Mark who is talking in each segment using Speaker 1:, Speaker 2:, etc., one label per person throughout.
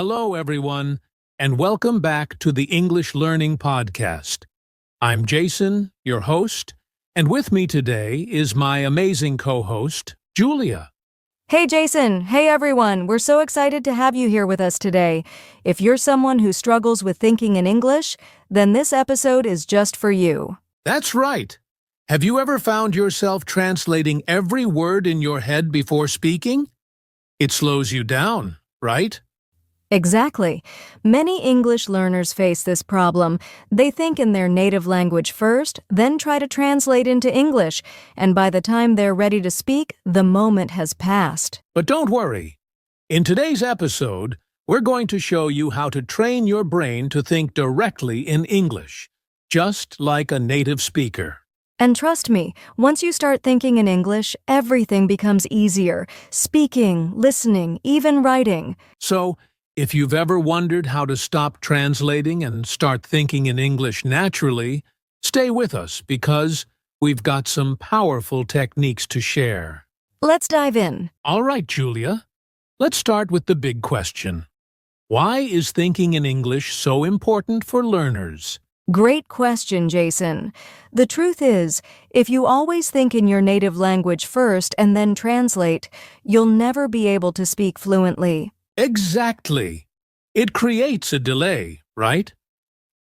Speaker 1: Hello, everyone, and welcome back to the English Learning Podcast. I'm Jason, your host, and with me today is my amazing co-host, Julia.
Speaker 2: Hey Jason, hey everyone, we're so excited to have you here with us today. If you're someone who struggles with thinking in English, then this episode is just for you.
Speaker 1: That's right. Have you ever found yourself translating every word in your head before speaking? It slows you down, right?
Speaker 2: Exactly. Many English learners face this problem. They think in their native language first, then try to translate into English, and by the time they're ready to speak, the moment has passed.
Speaker 1: But don't worry. In today's episode, we're going to show you how to train your brain to think directly in English, just like a native speaker.
Speaker 2: And trust me, once you start thinking in English, everything becomes easier. Speaking, listening, even writing.
Speaker 1: So, if you've ever wondered how to stop translating and start thinking in English naturally, stay with us because we've got some powerful techniques to share.
Speaker 2: Let's dive in.
Speaker 1: All right, Julia. Let's start with the big question. Why is thinking in English so important for learners?
Speaker 2: Great question, Jason. The truth is, if you always think in your native language first and then translate, you'll never be able to speak fluently.
Speaker 1: Exactly. It creates a delay, right?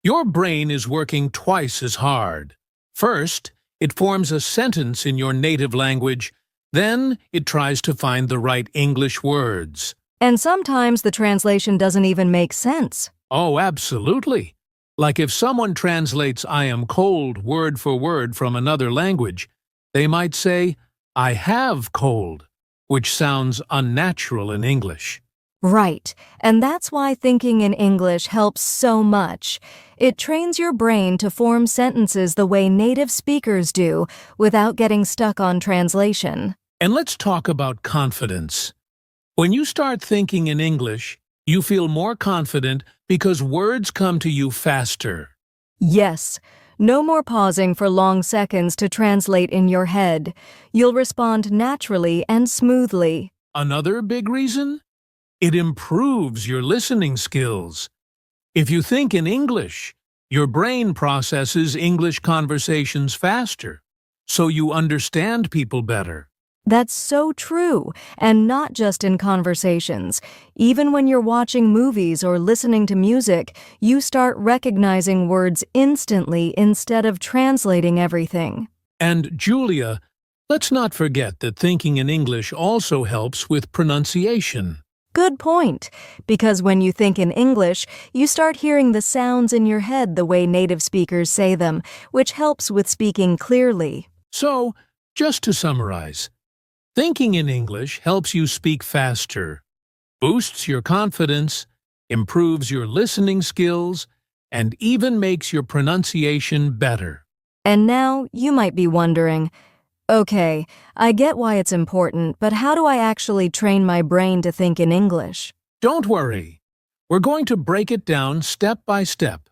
Speaker 1: Your brain is working twice as hard. First, it forms a sentence in your native language, then it tries to find the right English words.
Speaker 2: And sometimes the translation doesn't even make sense.
Speaker 1: Oh, absolutely. Like if someone translates "I am cold" word for word from another language, they might say, "I have cold," which sounds unnatural in English.
Speaker 2: Right, and that's why thinking in English helps so much. It trains your brain to form sentences the way native speakers do without getting stuck on translation.
Speaker 1: And let's talk about confidence. When you start thinking in English, you feel more confident because words come to you faster.
Speaker 2: Yes, no more pausing for long seconds to translate in your head. You'll respond naturally and smoothly.
Speaker 1: Another big reason? It improves your listening skills. If you think in English, your brain processes English conversations faster, so you understand people better.
Speaker 2: That's so true, and not just in conversations. Even when you're watching movies or listening to music, you start recognizing words instantly instead of translating everything.
Speaker 1: And Julia, let's not forget that thinking in English also helps with pronunciation.
Speaker 2: Good point, because when you think in English, you start hearing the sounds in your head the way native speakers say them, which helps with speaking clearly.
Speaker 1: So, just to summarize, thinking in English helps you speak faster, boosts your confidence, improves your listening skills, and even makes your pronunciation better.
Speaker 2: And now you might be wondering, okay, I get why it's important, but how do I actually train my brain to think in English?
Speaker 1: Don't worry. We're going to break it down step by step.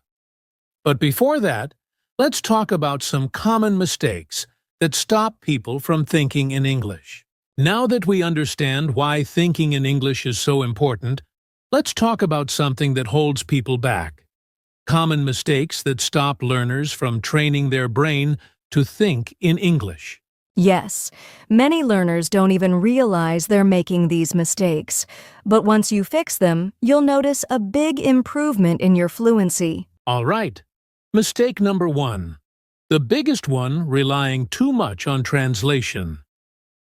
Speaker 1: But before that, let's talk about some common mistakes that stop people from thinking in English. Now that we understand why thinking in English is so important, let's talk about something that holds people back. Common mistakes that stop learners from training their brain to think in English.
Speaker 2: Yes, many learners don't even realize they're making these mistakes. But once you fix them, you'll notice a big improvement in your fluency.
Speaker 1: All right. Mistake number 1. The biggest one, relying too much on translation.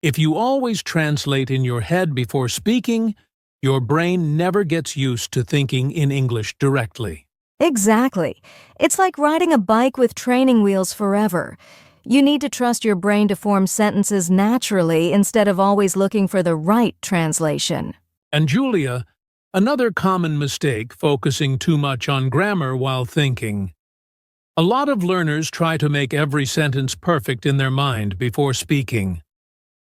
Speaker 1: If you always translate in your head before speaking, your brain never gets used to thinking in English directly.
Speaker 2: Exactly. It's like riding a bike with training wheels forever. You need to trust your brain to form sentences naturally instead of always looking for the right translation.
Speaker 1: And Julia, another common mistake focusing too much on grammar while thinking. A lot of learners try to make every sentence perfect in their mind before speaking.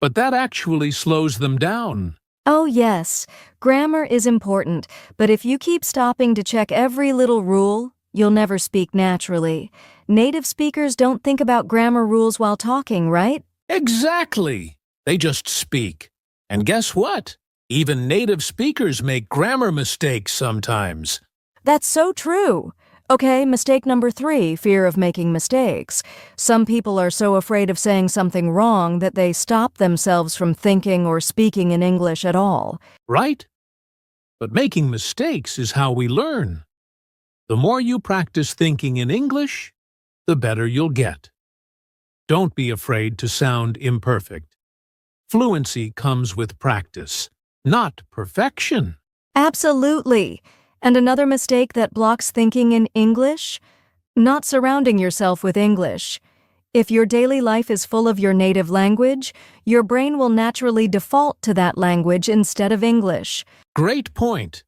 Speaker 1: But that actually slows them down.
Speaker 2: Oh yes, grammar is important, but if you keep stopping to check every little rule, you'll never speak naturally. Native speakers don't think about grammar rules while talking, right?
Speaker 1: Exactly. They just speak. And guess what? Even native speakers make grammar mistakes sometimes.
Speaker 2: That's so true. Okay, mistake number 3, fear of making mistakes. Some people are so afraid of saying something wrong that they stop themselves from thinking or speaking in English at all.
Speaker 1: Right? But making mistakes is how we learn. The more you practice thinking in English, the better you'll get. Don't be afraid to sound imperfect. Fluency comes with practice, not perfection.
Speaker 2: Absolutely. And another mistake that blocks thinking in English? Not surrounding yourself with English. If your daily life is full of your native language, your brain will naturally default to that language instead of English.
Speaker 1: Great point.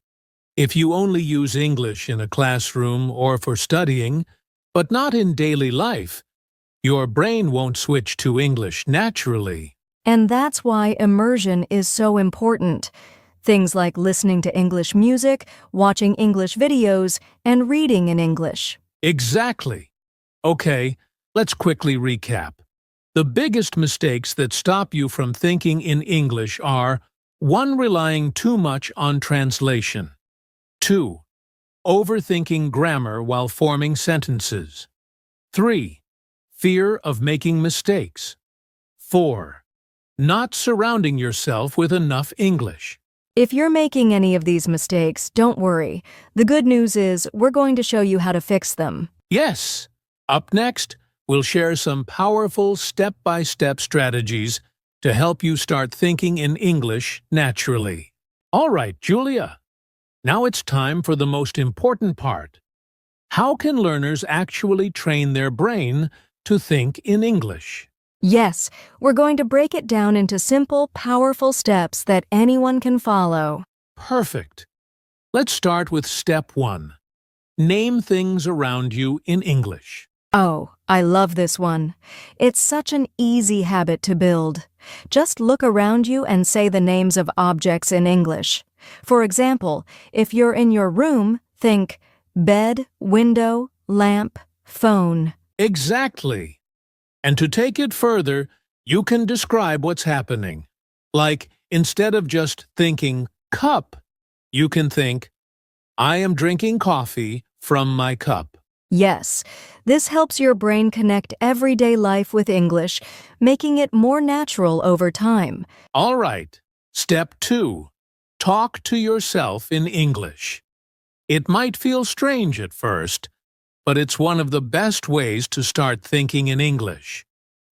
Speaker 1: If you only use English in a classroom or for studying, but not in daily life, your brain won't switch to English naturally.
Speaker 2: And that's why immersion is so important. Things like listening to English music, watching English videos, and reading in English.
Speaker 1: Exactly. Okay, let's quickly recap. The biggest mistakes that stop you from thinking in English are 1. Relying too much on translation. 2. Overthinking grammar while forming sentences. 3. Fear of making mistakes. 4. Not surrounding yourself with enough English.
Speaker 2: If you're making any of these mistakes, don't worry. The good news is we're going to show you how to fix them.
Speaker 1: Yes! Up next, we'll share some powerful step-by-step strategies to help you start thinking in English naturally. All right, Julia. Now it's time for the most important part. How can learners actually train their brain to think in English?
Speaker 2: Yes, we're going to break it down into simple, powerful steps that anyone can follow.
Speaker 1: Perfect. Let's start with step 1. Name things around you in English.
Speaker 2: Oh, I love this one. It's such an easy habit to build. Just look around you and say the names of objects in English. For example, if you're in your room, think bed, window, lamp, phone.
Speaker 1: Exactly. And to take it further, you can describe what's happening. Like, instead of just thinking cup, you can think, I am drinking coffee from my cup.
Speaker 2: Yes, this helps your brain connect everyday life with English, making it more natural over time.
Speaker 1: All right. Step 2. Talk to yourself in English. It might feel strange at first, but it's one of the best ways to start thinking in English.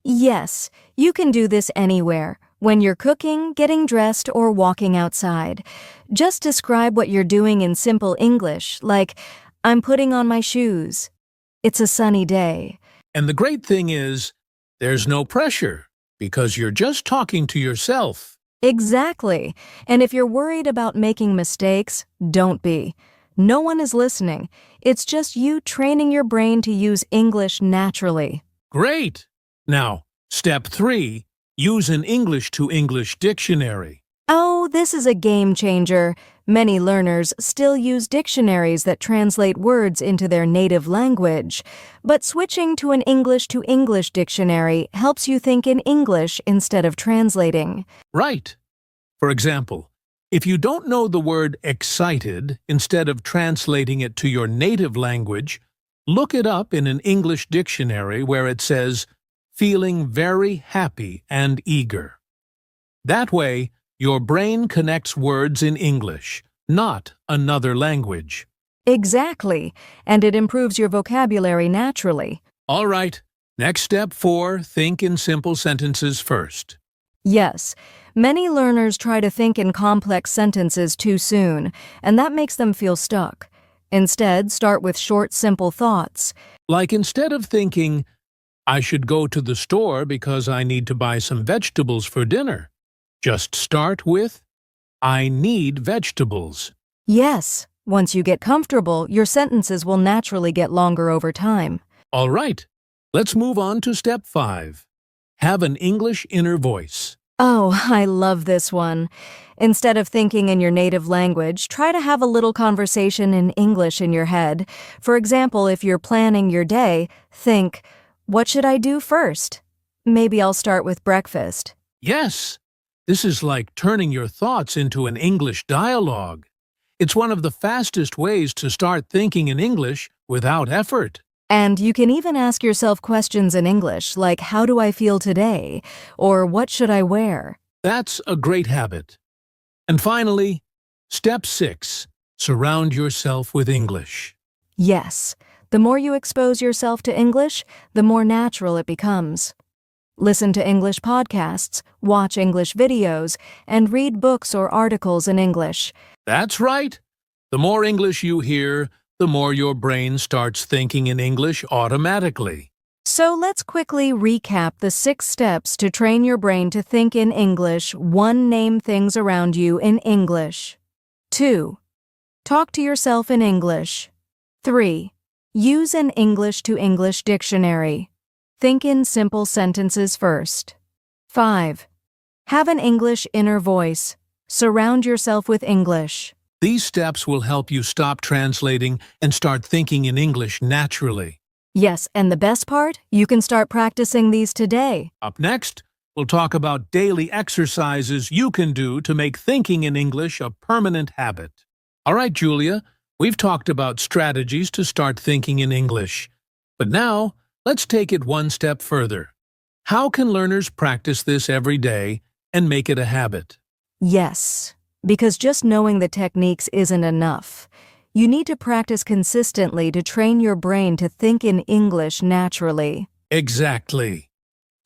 Speaker 2: Yes, you can do this anywhere, when you're cooking, getting dressed, or walking outside. Just describe what you're doing in simple English, like, I'm putting on my shoes. It's a sunny day.
Speaker 1: And the great thing is, there's no pressure, because you're just talking to yourself.
Speaker 2: Exactly. And if you're worried about making mistakes, don't be. No one is listening. It's just you training your brain to use English naturally.
Speaker 1: Great! Now, step 3. Use an English-to-English dictionary.
Speaker 2: Oh, this is a game changer. Many learners still use dictionaries that translate words into their native language. But switching to an English-to-English dictionary helps you think in English instead of translating.
Speaker 1: Right. For example, if you don't know the word excited, instead of translating it to your native language, look it up in an English dictionary where it says, feeling very happy and eager. That way, your brain connects words in English, not another language.
Speaker 2: Exactly, and it improves your vocabulary naturally.
Speaker 1: All right, next step 4, think in simple sentences first.
Speaker 2: Yes, many learners try to think in complex sentences too soon, and that makes them feel stuck. Instead, start with short, simple thoughts.
Speaker 1: Like instead of thinking, I should go to the store because I need to buy some vegetables for dinner, just start with, I need vegetables.
Speaker 2: Yes, once you get comfortable, your sentences will naturally get longer over time.
Speaker 1: All right, let's move on to step 5. Have an English inner voice.
Speaker 2: Oh, I love this one. Instead of thinking in your native language, try to have a little conversation in English in your head. For example, if you're planning your day, think, what should I do first? Maybe I'll start with breakfast.
Speaker 1: Yes, This is like turning your thoughts into an English dialogue. It's one of the fastest ways to start thinking in English without effort.
Speaker 2: And you can even ask yourself questions in English, like, how do I feel today? Or what should I wear?
Speaker 1: That's a great habit. And finally, step 6. Surround yourself with English.
Speaker 2: Yes, the more you expose yourself to English, the more natural it becomes. Listen to English podcasts, watch English videos, and read books or articles in English.
Speaker 1: That's right. The more English you hear, the more your brain starts thinking in English automatically.
Speaker 2: So let's quickly recap the 6 steps to train your brain to think in English. 1. Name things around you in English. 2. Talk to yourself in English. 3. Use an English-to-English dictionary. Think in simple sentences first. 5. Have an English inner voice. Surround yourself with English.
Speaker 1: These steps will help you stop translating and start thinking in English naturally.
Speaker 2: Yes, and the best part? You can start practicing these today.
Speaker 1: Up next, we'll talk about daily exercises you can do to make thinking in English a permanent habit. All right, Julia, we've talked about strategies to start thinking in English. But now, let's take it one step further. How can learners practice this every day and make it a habit?
Speaker 2: Yes, because just knowing the techniques isn't enough. You need to practice consistently to train your brain to think in English naturally.
Speaker 1: Exactly.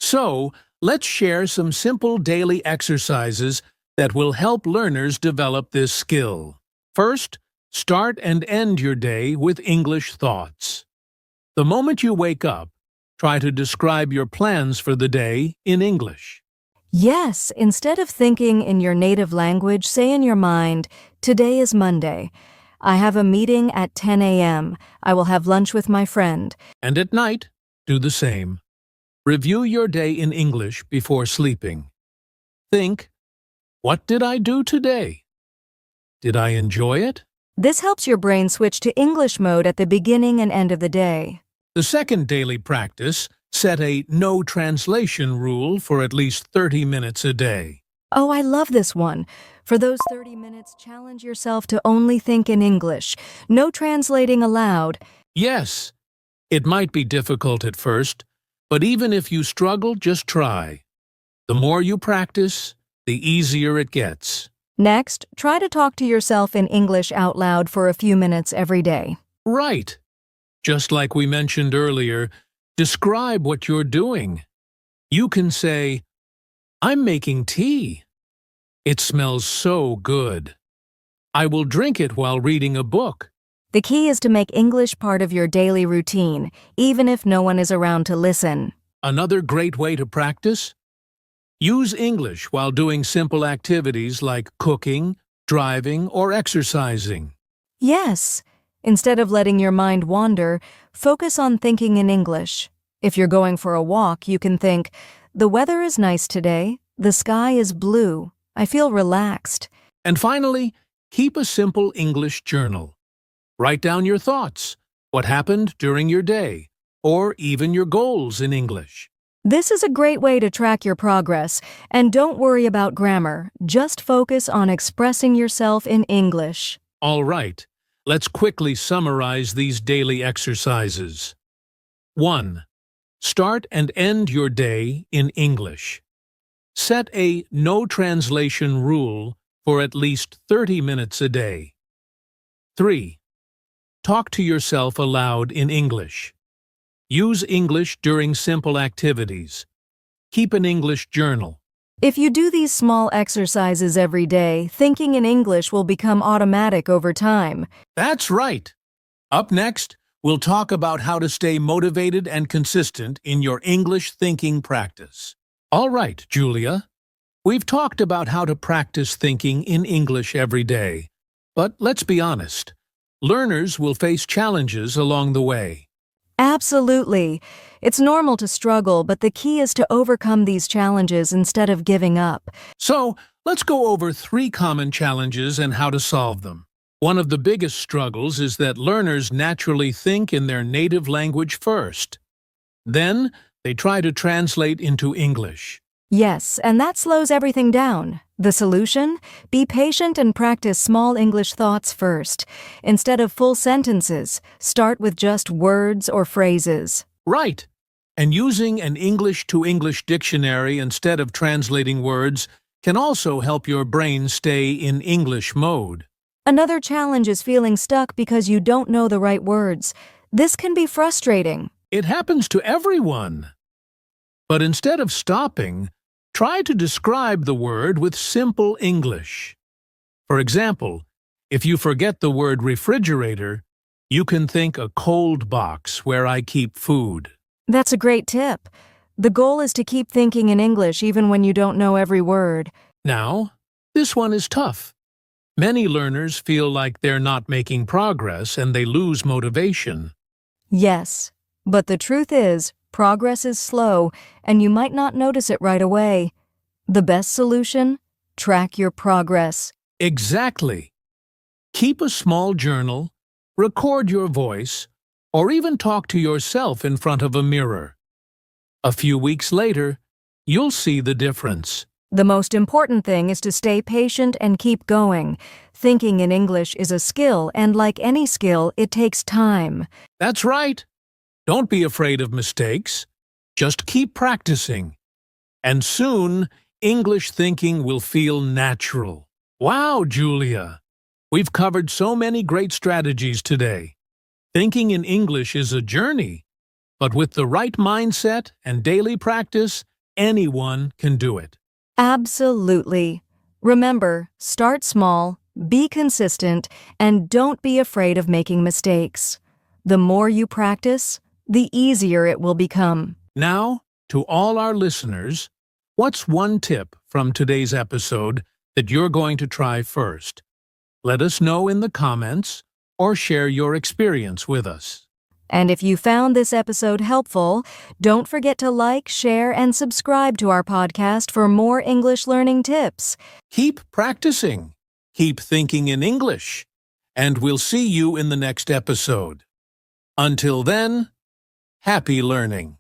Speaker 1: So, let's share some simple daily exercises that will help learners develop this skill. First, start and end your day with English thoughts. The moment you wake up, try to describe your plans for the day in English.
Speaker 2: Yes, instead of thinking in your native language, say in your mind, today is Monday. I have a meeting at 10 a.m. I will have lunch with my friend.
Speaker 1: And at night, do the same. Review your day in English before sleeping. Think, what did I do today? Did I enjoy it?
Speaker 2: This helps your brain switch to English mode at the beginning and end of the day.
Speaker 1: The second daily practice, set a no translation rule for at least 30 minutes a day.
Speaker 2: Oh, I love this one. For those 30 minutes, challenge yourself to only think in English. No translating allowed.
Speaker 1: Yes, it might be difficult at first, but even if you struggle, just try. The more you practice, the easier it gets.
Speaker 2: Next, try to talk to yourself in English out loud for a few minutes every day.
Speaker 1: Right. Just like we mentioned earlier, describe what you're doing. You can say, I'm making tea. It smells so good. I will drink it while reading a book.
Speaker 2: The key is to make English part of your daily routine, even if no one is around to listen.
Speaker 1: Another great way to practice? Use English while doing simple activities like cooking, driving, or exercising.
Speaker 2: Yes. Instead of letting your mind wander, focus on thinking in English. If you're going for a walk, you can think, the weather is nice today. The sky is blue. I feel relaxed.
Speaker 1: And finally, keep a simple English journal. Write down your thoughts, what happened during your day, or even your goals in English.
Speaker 2: This is a great way to track your progress, and don't worry about grammar. Just focus on expressing yourself in English.
Speaker 1: All right, let's quickly summarize these daily exercises. 1. Start and end your day in English. Set a no translation rule for at least 30 minutes a day. 3. Talk to yourself aloud in English. Use English during simple activities. Keep an English journal.
Speaker 2: If you do these small exercises every day, thinking in English will become automatic over time.
Speaker 1: That's right. Up next, we'll talk about how to stay motivated and consistent in your English thinking practice. All right, Julia. We've talked about how to practice thinking in English every day. But let's be honest. Learners will face challenges along the way.
Speaker 2: Absolutely. It's normal to struggle, but the key is to overcome these challenges instead of giving up.
Speaker 1: So, let's go over 3 common challenges and how to solve them. One of the biggest struggles is that learners naturally think in their native language first. Then, they try to translate into English.
Speaker 2: Yes, and that slows everything down. The solution? Be patient and practice small English thoughts first. Instead of full sentences, start with just words or phrases.
Speaker 1: Right. And using an English-to-English dictionary instead of translating words can also help your brain stay in English mode.
Speaker 2: Another challenge is feeling stuck because you don't know the right words. This can be frustrating.
Speaker 1: It happens to everyone. But instead of stopping, try to describe the word with simple English. For example, if you forget the word refrigerator, you can think a cold box where I keep food.
Speaker 2: That's a great tip. The goal is to keep thinking in English even when you don't know every word.
Speaker 1: Now, this one is tough. Many learners feel like they're not making progress and they lose motivation.
Speaker 2: Yes, but the truth is, progress is slow and you might not notice it right away. The best solution? Track your progress.
Speaker 1: Exactly. Keep a small journal, record your voice, or even talk to yourself in front of a mirror. A few weeks later, you'll see the difference.
Speaker 2: The most important thing is to stay patient and keep going. Thinking in English is a skill, and like any skill, it takes time.
Speaker 1: That's right. Don't be afraid of mistakes. Just keep practicing. And soon, English thinking will feel natural. Wow, Julia! We've covered so many great strategies today. Thinking in English is a journey, but with the right mindset and daily practice, anyone can do it.
Speaker 2: Absolutely. Remember, start small, be consistent, and don't be afraid of making mistakes. The more you practice, the easier it will become.
Speaker 1: Now, to all our listeners, what's one tip from today's episode that you're going to try first? Let us know in the comments or share your experience with us.
Speaker 2: And if you found this episode helpful, don't forget to like, share, and subscribe to our podcast for more English learning tips.
Speaker 1: Keep practicing, keep thinking in English, and we'll see you in the next episode. Until then, happy learning.